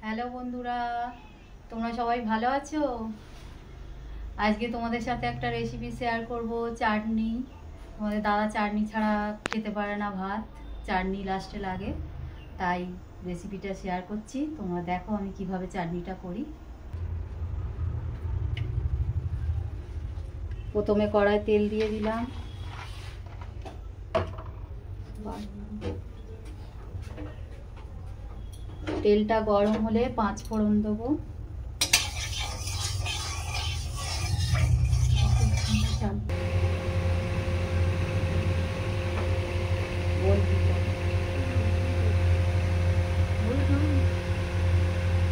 Hello বন্ধুরা, তোমরা সবাই ভালো আছো? আজকে তোমাদের সাথে একটা রেসিপি শেয়ার করব। চাটনি। তোমাদের দাদা চাটনি ছাড়া খেতে পারে না ভাত, চাটনি লাস্টে লাগে, তাই রেসিপিটা শেয়ার করছি। তোমরা দেখো আমি কিভাবে চাটনিটা করি। প্রথমে কড়াই তেল দিয়ে দিলাম, তেলটা গরম হলে 5 ফোড়ন দেবো।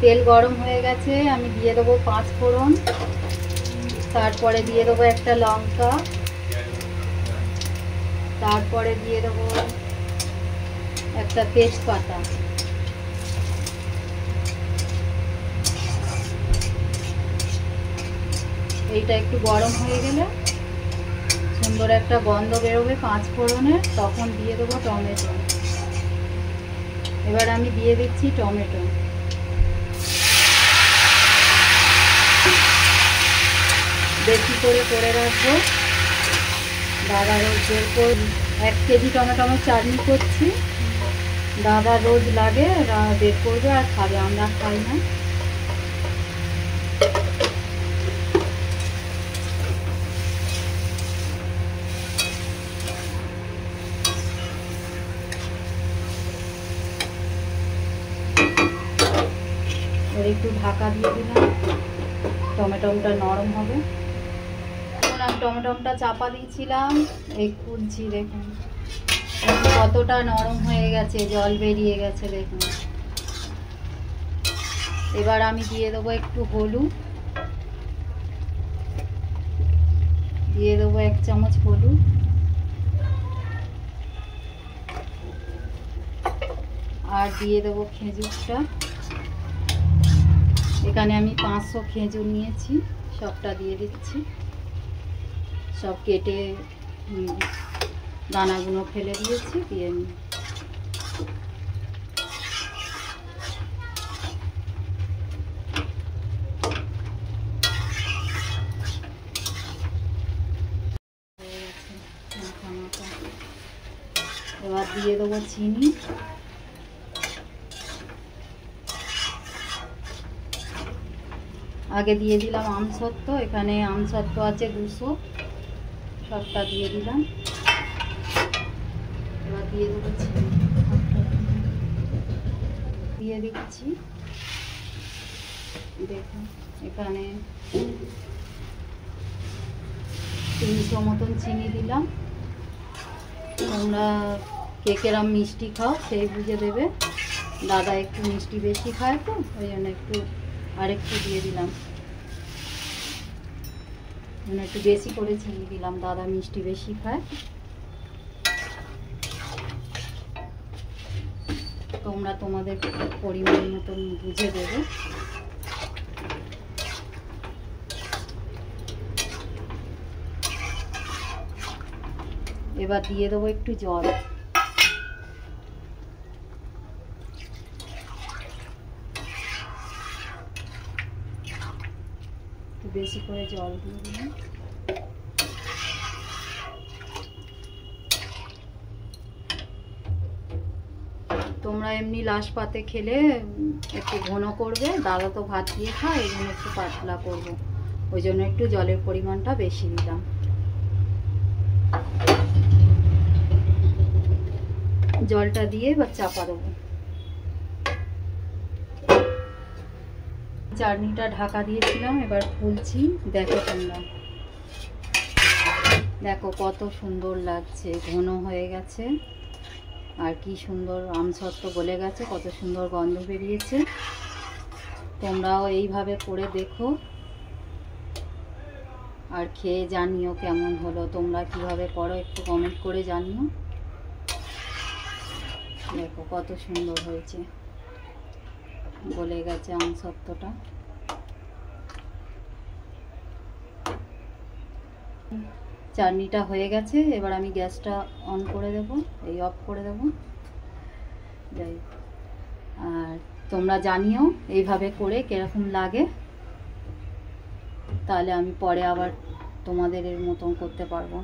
তেল গরম হয়ে গেছে, আমি দিয়ে দেবো 5 ফোড়ন, তারপরে দিয়ে দেবো একটা লঙ্কা, তারপরে দিয়ে দেবো একটা তেজপাতা। এইটা একটু গরম হয়ে গেলে সুন্দর একটা গন্ধ বেরোবে 5 ফোড়নের, তখন দিয়ে দেবো টমেটো। এবার আমি দিয়ে দিচ্ছি টমেটো। বেশি করে রাখবো। দাদা রোজ বের করে 1 কেজি টমেটো আমি চাটনি করছি। দাদা রোজ লাগে, বের করবে আর খাবে, আমরা খাই না। একটু ঢাকা দিয়ে দিলাম, টমেটোটা নরম হবে। আমি টমেটোটা চাপা দিয়েছিলাম, এই খুলছি, দেখুন কতটা নরম হয়ে গেছে, জল বেরিয়ে গেছে দেখুন। এবার আমি দিয়ে দেবো একটু হলুদ, দিয়ে দেবো 1 চামচ হলুদ, আর দিয়ে দেবো খেজুরটা। এখানে আমি 500 খেজুর নিয়েছি, সবটা দিয়ে দিচ্ছি। সব কেটে দানাগুলো ফেলে দিয়েছি, দিয়ে নিই। এবার দিয়ে দেবো চিনি। আগে দিয়ে দিলাম আমসত্ত্ব, এখানে আমসত্ত্ব আছে 200, সবটা দিয়ে দিলাম। এবার দিয়ে দেবো চিনি, দিয়ে দিচ্ছি। দেখুন এখানে 300 মতন চিনি দিলাম। তোমরা কে কেরম মিষ্টি খাও সেই বুঝে দেবে। দাদা একটু মিষ্টি বেশি খায়, তো ওই জন্য আরেকটু দিয়ে দিলাম, মানে একটু বেশি করে চিনি দিলাম, দাদা মিষ্টি বেশি খায়। তোমরা তোমাদের পরিমাণ মতন বুঝে দেবে। এবার দিয়ে দেবো একটু জল, একটু বেশি করে জল দিয়ে দিলাম। তোমরা এমনি লাশ পাতে খেলে একটু ঘন করবে, দাদা তো ভাত দিয়ে খায়, এই জন্য একটু পাতলা করবো, ওই জন্য একটু জলের পরিমাণটা বেশি দিলাম। জলটা দিয়ে এবার চাপা দেবো। চাটনিটা ঢাকা দিয়েছিলাম, এবার খুলছি, দেখো তোমরা, দেখো কত সুন্দর লাগছে, ঘন হয়ে গেছে, আর কি সুন্দর আমসত্ত্ব গলে গেছে, কত সুন্দর গন্ধ বেরিয়েছে। তোমরাও এইভাবে করে দেখো আর খেয়ে জানিও কেমন হলো। তোমরা কিভাবে করো একটু কমেন্ট করে জানিও। দেখো কত সুন্দর হয়েছে, গলে গেছে আমসত্ত্বটা। চাটনিটা হয়ে গেছে, এবার আমি গ্যাসটা অন করে দেব, এই অফ করে দেব। যাই, আর তোমরা জানিও এইভাবে করে কিরকম লাগে, তাহলে আমি পরে আবার তোমাদের এর মতন করতে পারবো।